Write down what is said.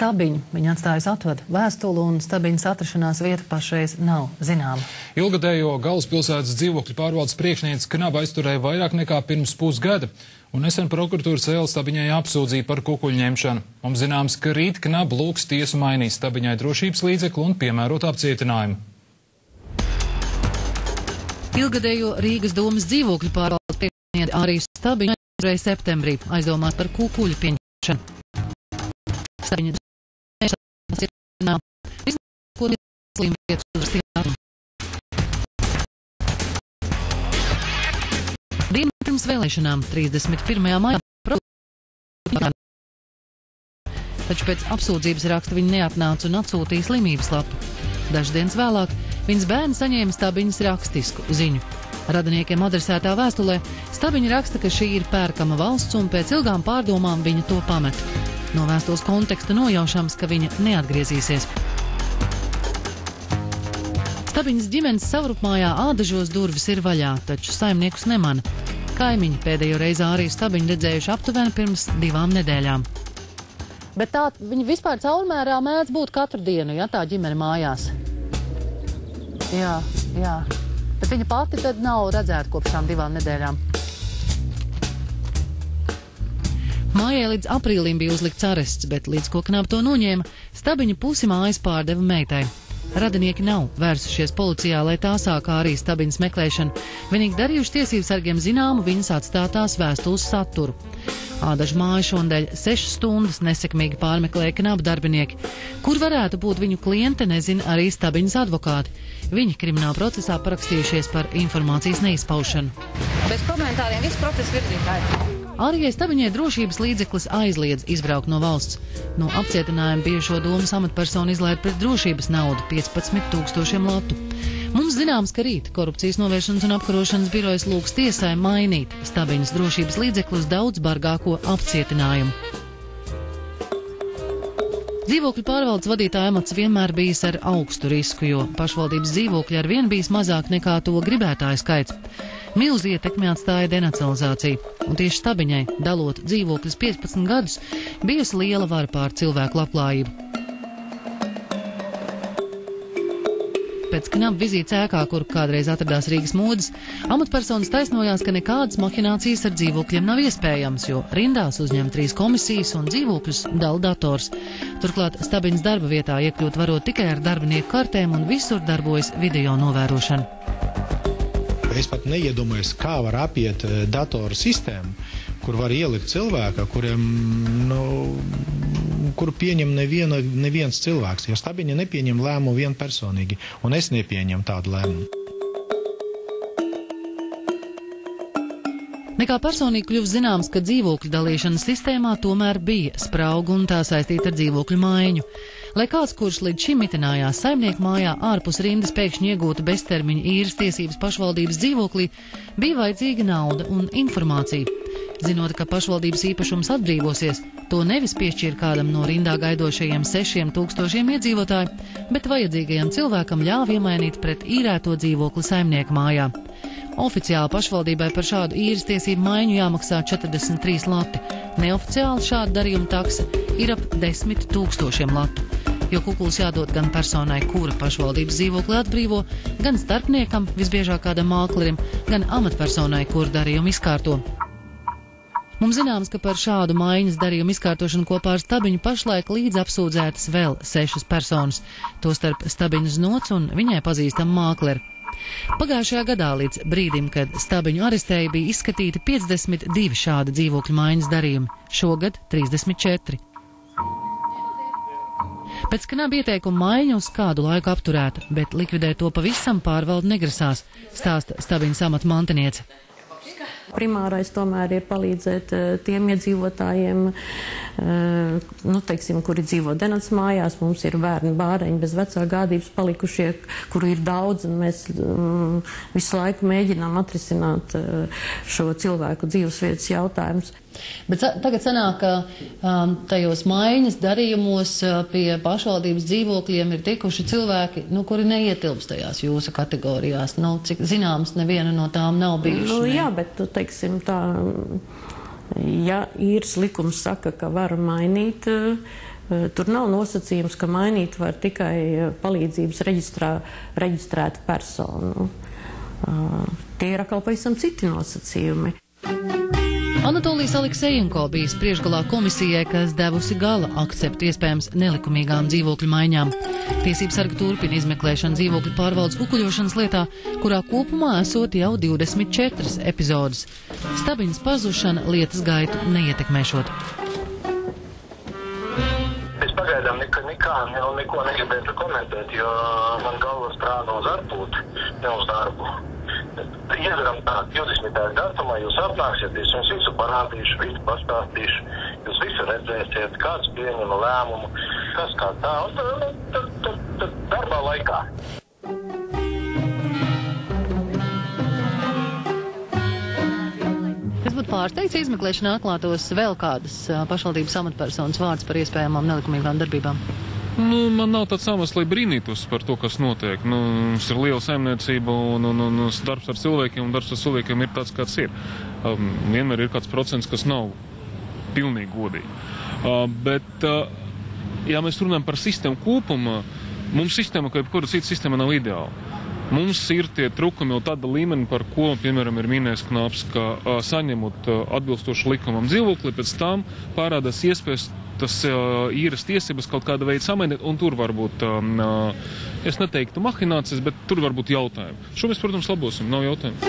Stabiņu. Viņa atstājusi atvadu vēstuli un Stabiņas atrašanās vieta pašreiz nav zināma. Ilgadējo galvaspilsētas dzīvokļu pārvaldes priekšniece Knaba aizturēja vairāk nekā pirms pusgada, un nesen prokuratūra cēla Stabiņai apsūdzību par kukuļu ņemšanu. Mums zināms, ka rīt Knaba lūgs tiesu mainīt Stabiņai drošības līdzekli un piemērot apcietinājumu. Ilgadējo Rīgas domas dzīvokļu pārvaldes priekšniece Ārijas Stabiņu aizturēja septembrī, aizdomāt par kukuļu pieņemšanu. Stabiņa dienu pirms vēlēšanām 31. maijā. Taču pēc apsūdzības raksta viņa neatnāca un atsūtīja slimības lapu. Dažas dienas vēlāk viņas bērni saņēma Stabiņas rakstisku ziņu. Radiniekiem adresētā vēstulē Stabiņa raksta, ka šī ir pērkama valsts un pēc ilgām pārdomām viņa to pamet. No vēstules konteksta nojaušams, ka viņa neatgriezīsies. Stabiņas ģimenes savrupmājā Ādažos durvis ir vaļā, taču saimniekus nemana. Kaimiņi pēdējo reizi Āriju Stabiņu redzējuši aptuveni pirms 2 nedēļām. Bet tā viņa vispār caurmērā mēdz būt katru dienu, ja tā ģimene mājās? Jā. Bet viņa pati tad nav redzēta kopš šām 2 nedēļām. Mājai līdz aprīlim bija uzlikts arests, bet līdz ko Knaba to noņēma, Stabiņa pusi mājas pārdeva meitai. Radinieki nav vērsušies policijā, lai tā sāk Ārijas Stabiņas meklēšanu. Vienīgi darījuši tiesības sargiem zināmu viņas atstātās vēstules saturu. Ādažu māju šonadēļ 6 stundas nesekmīgi pārmeklēja Knaba darbinieki. Kur varētu būt viņu kliente, nezina arī Stabiņas advokāti. Viņi krimināla procesā parakstījušies par informācijas neizpaušanu. Bez komentāriem viss process virzītāji. Ārijai Stabiņai drošības līdzeklis aizliedz izbraukt no valsts. No apcietinājuma bijušo domas amatpersonu izlaid pret drošības naudu 15 000 latu. Mums zināms, ka rīt Korupcijas novēršanas un apkarošanas birojas lūgs tiesai mainīt Stabiņas drošības līdzekli uz daudz bargāko apcietinājumu. Dzīvokļu pārvaldes vadītāja amats vienmēr bijis ar augstu risku, jo pašvaldības dzīvokļi ar vien bijis mazāk nekā to gribētāju skaits. Milzu ietekmi atstāja denacionalizācija, un tieši Stabiņai, dalot dzīvokļus 15 gadus, bijusi liela vara pār cilvēku labklājību. Pēc Knaba vizītes ēkā, kur kādreiz atradās Rīgas modes, amatpersonas taisnojās, ka nekādas mahinācijas ar dzīvokļiem nav iespējams, jo rindās uzņem 3 komisijas un dzīvokļus dala dators. Turklāt Stabiņas darba vietā iekļūt varot tikai ar darbinieku kartēm un visur darbojas video novērošana. Es pat neiedomājos, kā var apiet datoru sistēmu, kur var ielikt cilvēka, kuru pieņem neviens cilvēks, jo Stabiņa nepieņem lēmumu vienpersonīgi, un es nepieņemu tādu lēmumu. Nekā personīgi kļuvis zināms, ka dzīvokļu dalīšanas sistēmā tomēr bija sprauga un tā saistīta ar dzīvokļu maiņu. Lai kāds, kurš līdz šim mitinājās saimnieku mājā ārpus rindas pēkšņi iegūta beztermiņa īres tiesības pašvaldības dzīvoklī, bija vajadzīga nauda un informācija. Zinot, ka pašvaldības īpašums atbrīvosies, to nevis piešķīra kādam no rindā gaidošajiem 6000 iedzīvotāju, bet vajadzīgajam cilvēkam ļāva iemainīt pret īrēto dzīvokli saimnieku mājā. Oficiāli pašvaldībai par šādu īres tiesību maiņu jāmaksā 43 lati. Neoficiāli šāda darījuma taksa ir ap 10 000 latu. Jo kukuls jādod gan personai, kura pašvaldības dzīvokli atbrīvo, gan starpniekam, visbiežāk kādam māklerim, gan amatpersonai, kur darījumu izkārto. Mums zināms, ka par šādu maiņas darījumu izkārtošanu kopā ar Stabiņu pašlaik līdz apsūdzētas vēl 6 personas, tostarp Stabiņas znots un viņai pazīstam mākleri. Pagājušajā gadā līdz brīdim, kad Stabiņu arestēja, bija izskatīti 52 šādi dzīvokļu maiņas darījumi, šogad 34. Pēc Knaba ieteikuma maiņa uz kādu laiku apturēta, bet likvidēt to pavisam pārvalde negrasās, stāsta Stabiņas amata mantiniece. Primārais tomēr ir palīdzēt tiem iedzīvotājiem, kuri dzīvo denac mājās. Mums ir bērni, bāreņi bez vecā gādības palikušie, kuru ir daudz, un mēs visu laiku mēģinām atrisināt šo cilvēku dzīvesvietas jautājumus. Bet tagad sanāk, ka tajos maiņas darījumos pie pašvaldības dzīvokļiem ir tikuši cilvēki, kuri neietilpst tajās jūsu kategorijās. Cik zināms, neviena no tām nav bijuši. Jā, bet, teiksim tā, ja īres likums saka, ka var mainīt Tur nav nosacījums, ka mainīt var tikai palīdzības reģistrēta personu. Tie ir atkal pavisam citi nosacījumi. Anatolijs Aleksejenko bijis priekšgalā komisijai, kas devusi gala akceptu iespējams nelikumīgām dzīvokļu maiņām. Tiesības sarga turpina izmeklēšanu dzīvokļu pārvaldes kukuļošanas lietā, kurā kopumā esot jau 24 epizodes. Stabiņas pazušana lietas gaitu neietekmēšot. Es pagaidām neko negribētu komentēt, jo man galva strādā uz ārpūti, ne uz darbu. Iedaram tā 20. datumā, jūs apnāksieties, jums visu parādīšu, visu pastāstīšu, jūs visu redzēsiet, kāds pieņema lēmumu, kas kā tā, un tad darbā laikā. Es būtu pārsteigts, izmeklēšanā atklātos vēl kādas pašvaldības amatpersonas vārds par iespējamām nelikumīgām darbībām. Man nav tāds samats, lai brīnītos par to, kas notiek. Mums ir liela saimniecība un darbs ar cilvēkiem, un darbs ar cilvēkiem ir tāds, kāds ir. Vienmēr ir kāds procents, kas nav pilnīgi godīgi. Bet, ja mēs runājam par sistēmu kopumā, mums sistēma, kā jebkura cita sistēma, nav ideāla. Mums ir tie trūkumi jau tāda līmeni, par ko, piemēram, ir minējis Knaps, ka saņemot atbilstošu likumam dzīvokli, pēc tam parādās iespējas tas īres tiesības kaut kāda veida samainīt, un tur var būt, es neteiktu mahinācijas, bet tur var būt jautājumi. Šo mēs, protams, labosim, nav jautājumu.